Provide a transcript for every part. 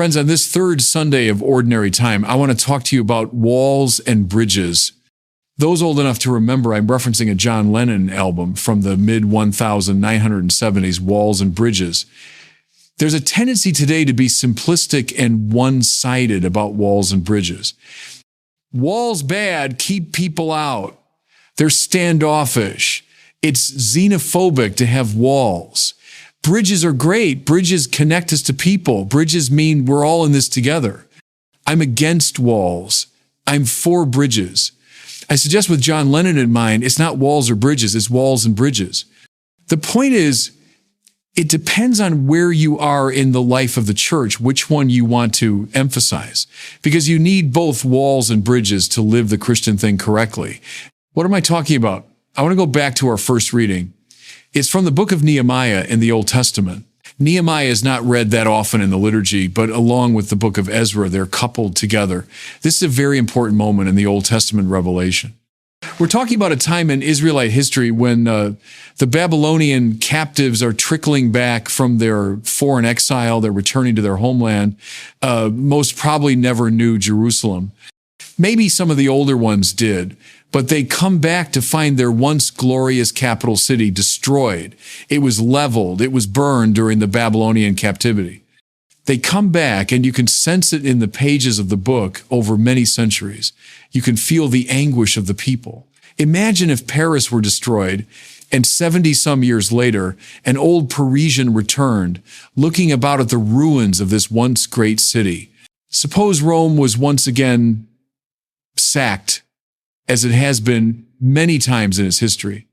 Friends, on this third Sunday of Ordinary Time, I want to talk to you about walls and bridges. Those old enough to remember, I'm referencing a John Lennon album from the mid-1970s, Walls and Bridges. There's a tendency today to be simplistic and one-sided about walls and bridges. Walls bad, keep people out. They're standoffish. It's xenophobic to have walls. Bridges are great. Bridges connect us to people. Bridges mean we're all in this together. I'm against walls. I'm for bridges. I suggest with John Lennon in mind, it's not walls or bridges, it's walls and bridges. The point is, it depends on where you are in the life of the church, which one you want to emphasize, because you need both walls and bridges to live the Christian thing correctly. What am I talking about? I want to go back to our first reading. It's from the book of Nehemiah in the Old Testament. Nehemiah is not read that often in the liturgy, but along with the book of Ezra, they're coupled together. This is a very important moment in the Old Testament revelation. We're talking about a time in Israelite history when the Babylonian captives are trickling back from their foreign exile. They're returning to their homeland. Most probably never knew Jerusalem. Maybe some of the older ones did, but they come back to find their once glorious capital city destroyed. It was leveled. It was burned during the Babylonian captivity. They come back, and you can sense it in the pages of the book over many centuries. You can feel the anguish of the people. Imagine if Paris were destroyed, and 70-some years later, an old Parisian returned, looking about at the ruins of this once great city. Suppose Rome was once again sacked, as it has been many times in its history.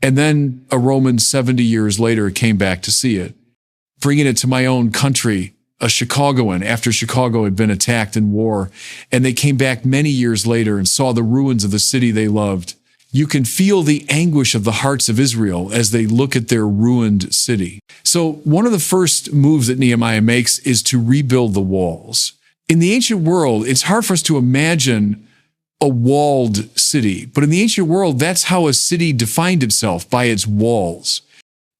And then a Roman 70 years later came back to see it, bringing it to my own country, a Chicagoan, after Chicago had been attacked in war. And they came back many years later and saw the ruins of the city they loved. You can feel the anguish of the hearts of Israel as they look at their ruined city. So one of the first moves that Nehemiah makes is to rebuild the walls. In the ancient world, it's hard for us to imagine a walled city. But in the ancient world, that's how a city defined itself, by its walls.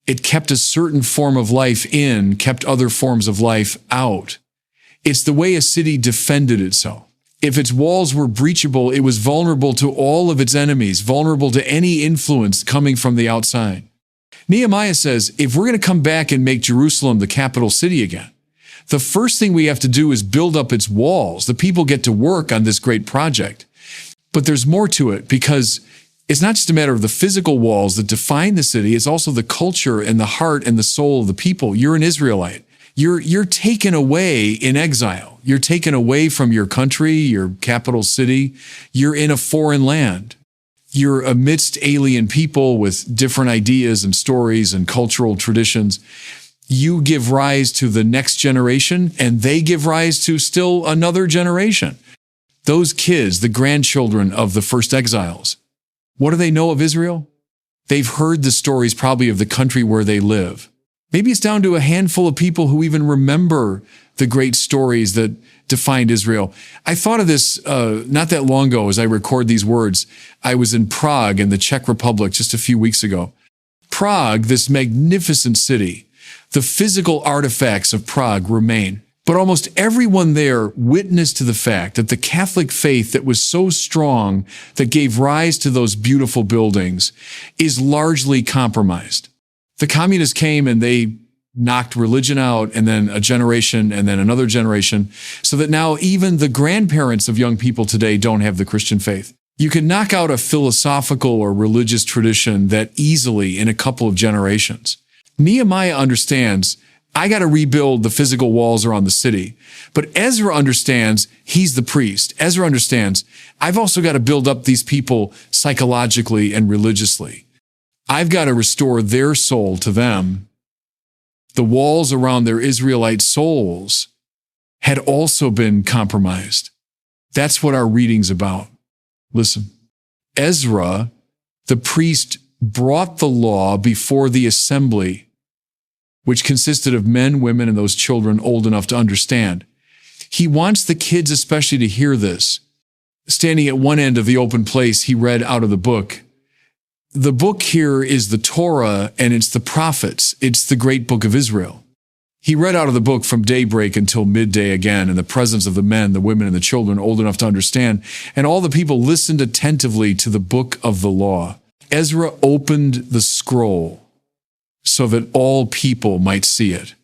It kept a certain form of life in, kept other forms of life out. It's the way a city defended itself. If its walls were breachable, it was vulnerable to all of its enemies, vulnerable to any influence coming from the outside. Nehemiah says, if we're going to come back and make Jerusalem the capital city again, the first thing we have to do is build up its walls. The people get to work on this great project. But there's more to it, because it's not just a matter of the physical walls that define the city. It's also the culture and the heart and the soul of the people. You're an Israelite. You're taken away in exile. You're taken away from your country, your capital city. You're in a foreign land. You're amidst alien people with different ideas and stories and cultural traditions. You give rise to the next generation, and they give rise to still another generation. Those kids, the grandchildren of the first exiles, what do they know of Israel? They've heard the stories probably of the country where they live. Maybe it's down to a handful of people who even remember the great stories that defined Israel. I thought of this not that long ago as I record these words. I was in Prague in the Czech Republic just a few weeks ago. Prague, this magnificent city, the physical artifacts of Prague remain. But almost everyone there witnessed to the fact that the Catholic faith that was so strong that gave rise to those beautiful buildings is largely compromised. The communists came and they knocked religion out, and then a generation and then another generation, so that now even the grandparents of young people today don't have the Christian faith. You can knock out a philosophical or religious tradition that easily in a couple of generations. Nehemiah understands, I got to rebuild the physical walls around the city. But Ezra understands, he's the priest. Ezra understands, I've also got to build up these people psychologically and religiously. I've got to restore their soul to them. The walls around their Israelite souls had also been compromised. That's what our reading's about. Listen, Ezra, the priest, brought the law before the assembly, which consisted of men, women, and those children old enough to understand. He wants the kids especially to hear this. Standing at one end of the open place, he read out of the book. The book here is the Torah, and it's the prophets. It's the great book of Israel. He read out of the book from daybreak until midday again in the presence of the men, the women, and the children old enough to understand, and all the people listened attentively to the book of the law. Ezra opened the scroll so that all people might see it.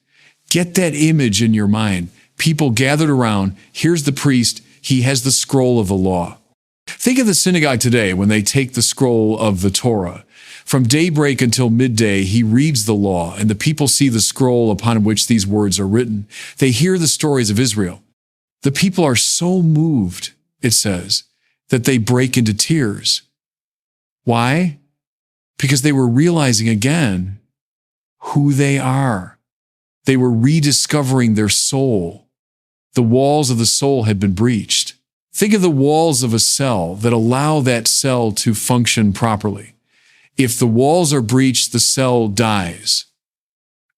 Get that image in your mind. People gathered around. Here's the priest. He has the scroll of the law. Think of the synagogue today when they take the scroll of the Torah. From daybreak until midday, he reads the law, and the people see the scroll upon which these words are written. They hear the stories of Israel. The people are so moved, it says, that they break into tears. Why? Because they were realizing again who they are. They were rediscovering their soul. The walls of the soul had been breached. Think of the walls of a cell that allow that cell to function properly. If the walls are breached, the cell dies.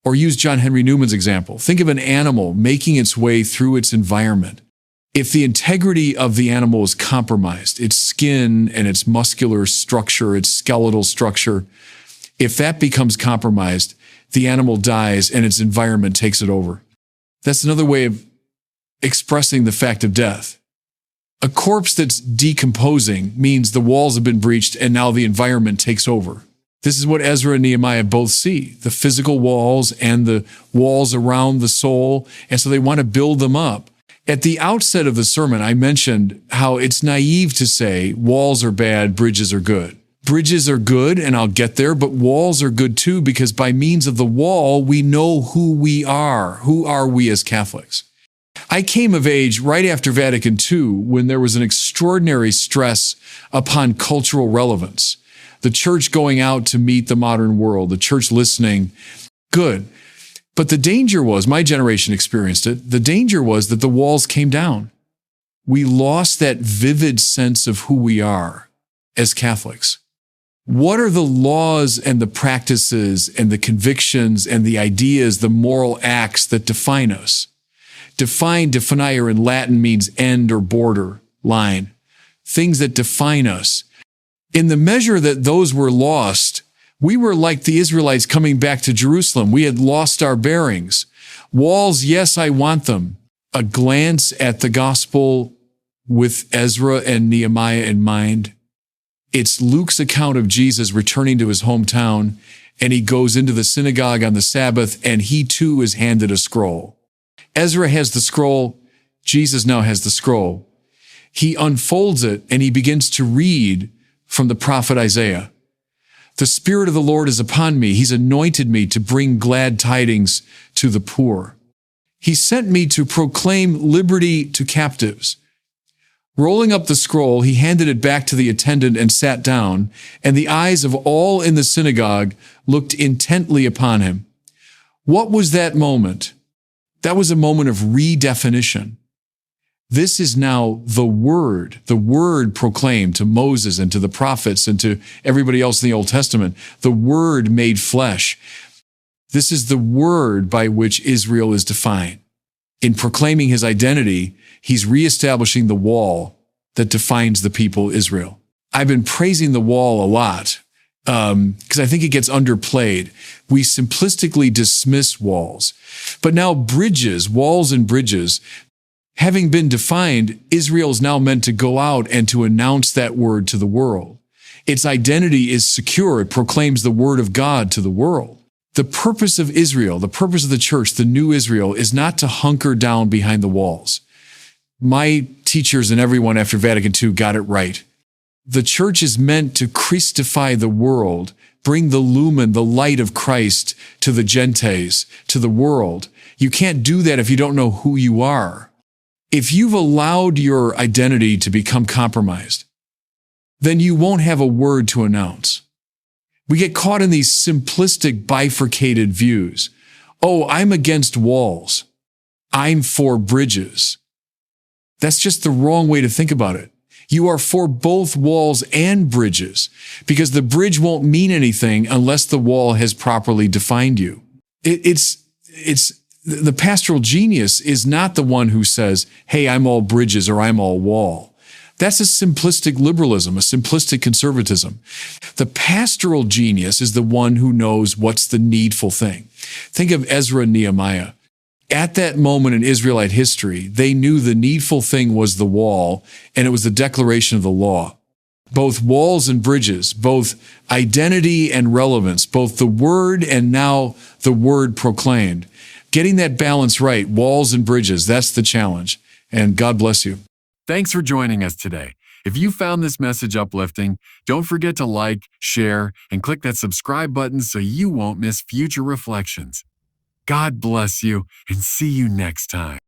Or use John Henry Newman's example. Think of an animal making its way through its environment. If the integrity of the animal is compromised, its skin and its muscular structure, its skeletal structure, if that becomes compromised, the animal dies and its environment takes it over. That's another way of expressing the fact of death. A corpse that's decomposing means the walls have been breached and now the environment takes over. This is what Ezra and Nehemiah both see, the physical walls and the walls around the soul, and so they want to build them up. At the outset of the sermon, I mentioned how it's naive to say walls are bad, bridges are good. Bridges are good, and I'll get there, but walls are good too, because by means of the wall, we know who we are. Who are we as Catholics? I came of age right after Vatican II when there was an extraordinary stress upon cultural relevance. The church going out to meet the modern world, the church listening, good. But the danger was, my generation experienced it, the danger was that the walls came down. We lost that vivid sense of who we are as Catholics. What are the laws and the practices and the convictions and the ideas, the moral acts that define us? Definier in Latin means end or border, line. Things that define us. In the measure that those were lost, we were like the Israelites coming back to Jerusalem. We had lost our bearings. Walls, yes, I want them. A glance at the gospel with Ezra and Nehemiah in mind. It's Luke's account of Jesus returning to his hometown, and he goes into the synagogue on the Sabbath, and he too is handed a scroll. Ezra has the scroll. Jesus now has the scroll. He unfolds it, and he begins to read from the prophet Isaiah. The Spirit of the Lord is upon me. He's anointed me to bring glad tidings to the poor. He sent me to proclaim liberty to captives. Rolling up the scroll, he handed it back to the attendant and sat down, and the eyes of all in the synagogue looked intently upon him. What was that moment? That was a moment of redefinition. This is now the word proclaimed to Moses and to the prophets and to everybody else in the Old Testament, the word made flesh. This is the word by which Israel is defined. In proclaiming his identity, he's reestablishing the wall that defines the people Israel. I've been praising the wall a lot because I think it gets underplayed. We simplistically dismiss walls. But now bridges, walls and bridges, having been defined, Israel is now meant to go out and to announce that word to the world. Its identity is secure. It proclaims the word of God to the world. The purpose of Israel, the purpose of the church, the new Israel, is not to hunker down behind the walls. My teachers and everyone after Vatican II got it right. The church is meant to Christify the world, bring the lumen, the light of Christ to the Gentes, to the world. You can't do that if you don't know who you are. If you've allowed your identity to become compromised, then you won't have a word to announce. We get caught in these simplistic, bifurcated views. Oh, I'm against walls. I'm for bridges. That's just the wrong way to think about it. You are for both walls and bridges, because the bridge won't mean anything unless the wall has properly defined you. The pastoral genius is not the one who says, hey, I'm all bridges or I'm all wall. That's a simplistic liberalism, a simplistic conservatism. The pastoral genius is the one who knows what's the needful thing. Think of Ezra and Nehemiah. At that moment in Israelite history, they knew the needful thing was the wall, and it was the declaration of the law. Both walls and bridges, both identity and relevance, both the word and now the word proclaimed. Getting that balance right, walls and bridges, that's the challenge. And God bless you. Thanks for joining us today. If you found this message uplifting, don't forget to like, share, and click that subscribe button so you won't miss future reflections. God bless you, and see you next time.